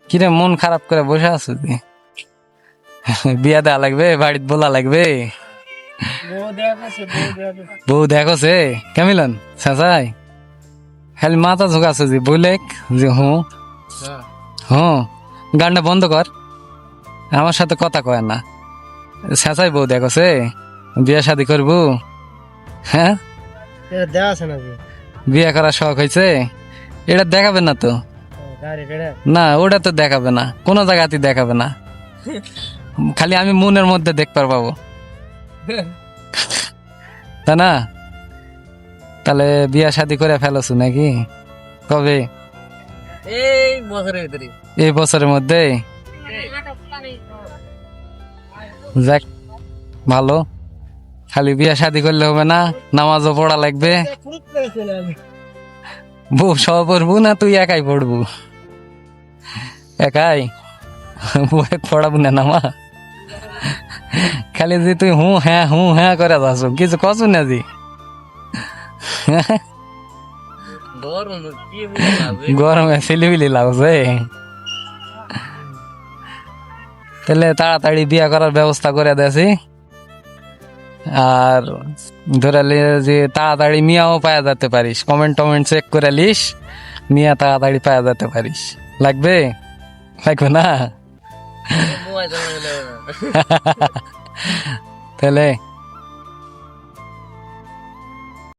কিরে মন খারাপ করে বসে আছো তুই? বিয়া দেওয়া লাগবে, বাড়িতে বলা লাগবে। বউ দেখছে কেমিলন চাচাই খালি মাথা ঝুঁকাছে যে বলে যে হুঁ হুঁ, গানটা বন্ধ কর, আমার সাথে কথা কয় না। চাচাই বউ দেখছে বিয়া শাদি করবো? হ্যাঁ, বিয়ে করার শখ হয়েছে? এটা দেখাবে না তো, না ওটা তো দেখাবে না, কোনো জায়গাতেই দেখাবে না, খালি আমি মনের মধ্যে দেখতে পাবো, তা না? তাহলে বিয়া শাদি করে ফেলছো নাকি? কবে? এই বছরের ভিতরে। এই বছরের মধ্যে? যাক ভালো, খালি বিয়া শাদি করলে হবে না, নামাজও পড়া লাগবে। বউ সব পড়বো না তুই একাই পড়বো? একাই বউ পড়াবো না নামা, খালি যে তুই হুঁ হ্যাঁ করে যাচ্ছ, কিছু কছু না জি। গরমে সিলিবিলি লাগছে। তাহলে তাড়াতাড়ি বিয়া করার ব্যবস্থা করে দেছি, আর ধরে যে তাড়াতাড়ি মিয়াও পাওয়া যেতে পারিস, কমেন্ট টমেন্ট চেক করে লিস, মিয়া তাড়াতাড়ি পাওয়া যেতে পারিস। লাগবে? লাগবে না? তাহলে